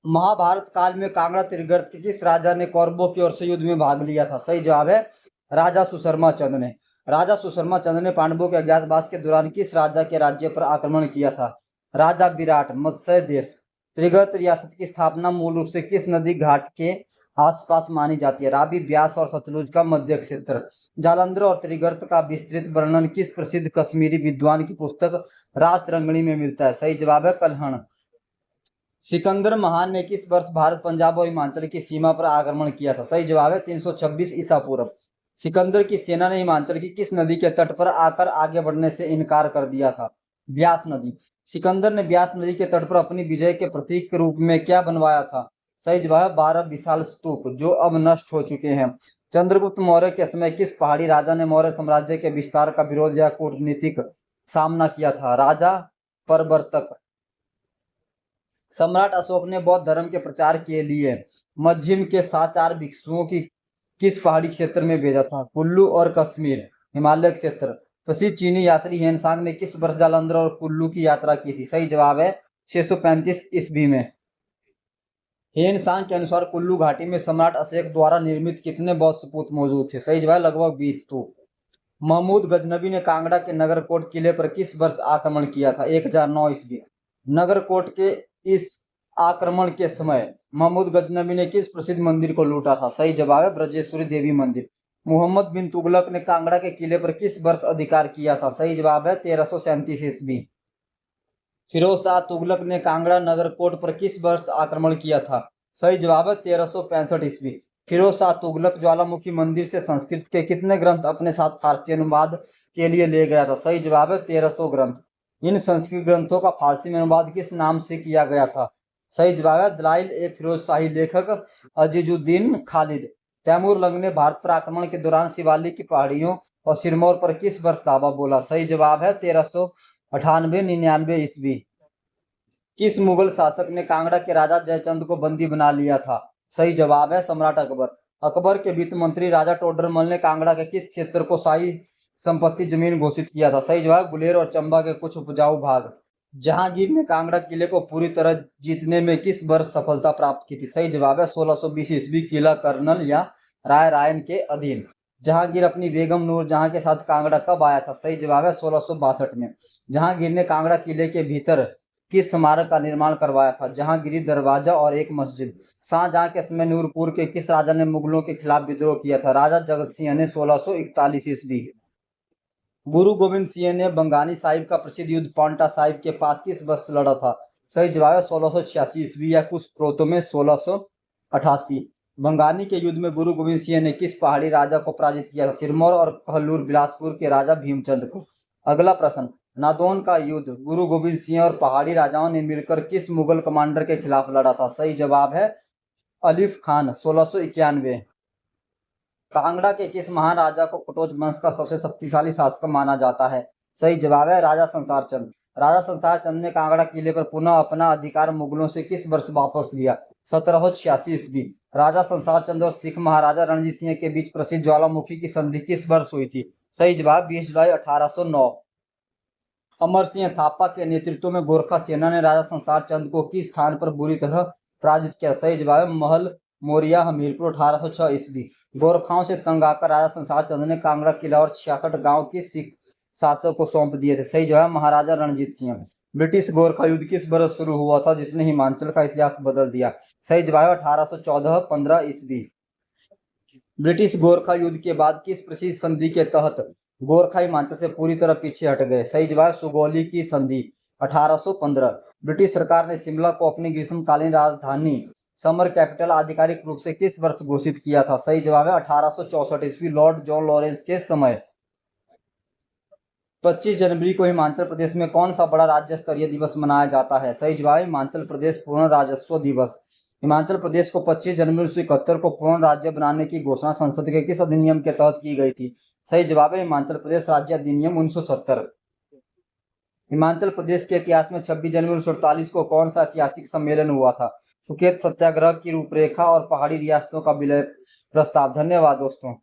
महाभारत काल में कांगड़ा त्रिगर्त के किस राजा ने कौरवों की ओर से युद्ध में भाग लिया था? सही जवाब है राजा सुशर्मा चंद ने। राजा सुशर्मा चंद ने पांडवों के अज्ञातवास के दौरान किस राजा के राज्य पर आक्रमण किया था? राजा विराट। मत्स्य देश। त्रिगर्त रियासत की स्थापना मूल रूप से किस नदी घाट के आसपास मानी जाती है? रावी, ब्यास और सतलुज का मध्य क्षेत्र। जालंधर और त्रिगर्त का विस्तृत वर्णन किस प्रसिद्ध कश्मीरी विद्वान की पुस्तक राजतरंगिणी में मिलता है? सही जवाब है कल्हण। सिकंदर महान ने किस वर्ष भारत, पंजाब और हिमाचल की सीमा पर आक्रमण किया था? सही जवाब है 326 ईसा पूर्व। सिकंदर की सेना ने हिमाचल की किस नदी के तट पर आकर आगे बढ़ने से इनकार कर दिया था? ब्यास नदी। सिकंदर ने ब्यास नदी के तट पर अपनी विजय के प्रतीक के रूप में क्या बनवाया था? सही जवाब है 12 विशाल स्तूप, जो अब नष्ट हो चुके हैं। चंद्रगुप्त मौर्य के समय किस पहाड़ी राजा ने मौर्य साम्राज्य के विस्तार का विरोध या कूटनीतिक सामना किया था? राजा परवर्तक। सम्राट अशोक ने बौद्ध धर्म के प्रचार के लिए मध्यम के साथ 4 भिक्षुओं की किस पहाड़ी क्षेत्र में भेजा था? कुल्लू और कश्मीर, हिमालय क्षेत्र। प्रसिद्ध चीनी यात्री हेनसांग ने किस वर्ष जालंधर और कुल्लू की यात्रा की थी? सही जवाब है 635 ईस्वी में। हेनसांग के अनुसार कुल्लू घाटी में सम्राट अशोक द्वारा निर्मित कितने बौद्ध स्तूप मौजूद थे? सही जवाब लगभग 20 स्तूप। महमूद गजनबी ने कांगड़ा के नगरकोट किले पर किस वर्ष आक्रमण किया था? 1009 ईस्वी। नगरकोट के इस आक्रमण के समय महमूद गजनबी ने किस प्रसिद्ध मंदिर को लूटा था? सही जवाब है ब्रजेश्वरी देवी मंदिर। मोहम्मद बिन तुगलक ने कांगड़ा के किले पर किस वर्ष अधिकार किया था? सही जवाब है 1337 ईस्वी। फिरोज शाह तुगलक ने कांगड़ा नगरकोट पर किस वर्ष आक्रमण किया था? सही जवाब है 1365 ईस्वी। फिरोज शाह तुगलक ज्वालामुखी मंदिर से संस्कृत के कितने ग्रंथ अपने साथ फारसी अनुवाद के लिए ले गया था? सही जवाब है 1300 ग्रंथ। इन संस्कृत ग्रंथों का फारसी में अनुवाद किस नाम से किया गया था? सही जवाब है दलाइल ए फिरोज शाही लेखक अजीजुद्दीन खालिद। तैमूर लंग ने भारत पर आक्रमण के दौरान शिवालिक की पहाड़ियों और सिरमौर पर किस वर्ष दावा बोला? सही जवाब है 1398-99 ईस्वी। किस मुगल शासक ने कांगड़ा के राजा जयचंद को बंदी बना लिया था? सही जवाब है सम्राट अकबर। अकबर के वित्त मंत्री राजा टोडरमल ने कांगड़ा के किस क्षेत्र को शाही संपत्ति जमीन घोषित किया था? सही जवाब गुलेर और चंबा के कुछ उपजाऊ भाग। जहांगीर ने कांगड़ा किले को पूरी तरह जीतने में किस वर्ष सफलता प्राप्त की थी? सही जवाब है 1620 ईस्वी। किला कर्नल या राय रायन के अधीन। जहांगीर अपनी बेगम नूरजहां के साथ कांगड़ा कब आया था? सही जवाब है 1662 में। जहांगीर ने कांगड़ा किले के भीतर किस स्मारक का निर्माण करवाया था? जहांगीरी दरवाजा और एक मस्जिद। शाहजहां के समय नूरपुर के किस राजा ने मुगलों के खिलाफ विद्रोह किया था? राजा जगत सिंह ने 1641 ईस्वी। गुरु गोविंद सिंह ने बंगानी साहिब का प्रसिद्ध युद्ध पांटा साहिब के पास किस वर्ष लड़ा था? सही जवाब है 1686 ईस्वी या कुछ स्त्रोतों में 1688। बंगानी के युद्ध में गुरु गोविंद सिंह ने किस पहाड़ी राजा को पराजित किया था? सिरमौर और कहलूर बिलासपुर के राजा भीमचंद को। अगला प्रश्न, नादौन का युद्ध गुरु गोविंद सिंह और पहाड़ी राजाओं ने मिलकर किस मुगल कमांडर के खिलाफ लड़ा था? सही जवाब है अलीफ खान 1691। कांगड़ा के किस महाराजा को कटोच वंश का सबसे शक्तिशाली शासक माना जाता है? सही जवाब है राजा संसार चंद। राजा संसार चंद ने कांगड़ा किले पर पुनः अपना अधिकार मुगलों से किस वर्ष वापस लिया? 1786 ईस्वी। राजा संसार चंद और सिख महाराजा रणजीत सिंह के बीच प्रसिद्ध ज्वालामुखी की संधि किस वर्ष हुई थी? सही जवाब 20 जुलाई 1809। अमर सिंह थापा के नेतृत्व में गोरखा सेना ने राजा संसार चंद को किस स्थान पर बुरी तरह पराजित किया? सही जवाब है महल मोरिया हमीरपुर 1806 ईस्वी। गोरखाओं से तंग आकर राजा संसार चंद ने कांगड़ा किला और 66 गांव किस सिख शासक को सौंप दिए थे? सही जवाब महाराजा रणजीत सिंह। ब्रिटिश गोरखा युद्ध किस वर्ष शुरू हुआ था जिसने हिमाचल का इतिहास बदल दिया? सही जवाब 1814-15 ईस्वी। ब्रिटिश गोरखा युद्ध के बाद किस प्रसिद्ध संधि के तहत गोरखा हिमाचल से पूरी तरह पीछे हट गए? सही जवाब सुगौली की संधि 1815। ब्रिटिश सरकार ने शिमला को अपनी ग्रीष्मकालीन राजधानी समर कैपिटल आधिकारिक रूप से किस वर्ष घोषित किया था? सही जवाब है 1864 ईस्वी लॉर्ड जॉन लॉरेंस के समय। 25 जनवरी को हिमाचल प्रदेश में कौन सा बड़ा राज्य स्तरीय दिवस मनाया जाता है? सही जवाब हिमाचल प्रदेश पूर्ण राजस्व दिवस। हिमाचल प्रदेश को 25 जनवरी 1971 को पूर्ण राज्य बनाने की घोषणा संसद के किस अधिनियम के तहत की गई थी? सही जवाब है हिमाचल प्रदेश राज्य अधिनियम 1970। हिमाचल प्रदेश के इतिहास में 26 जनवरी 1948 को कौन सा ऐतिहासिक सम्मेलन हुआ था? सुकेत सत्याग्रह की रूपरेखा और पहाड़ी रियासतों का विलय प्रस्ताव। धन्यवाद दोस्तों।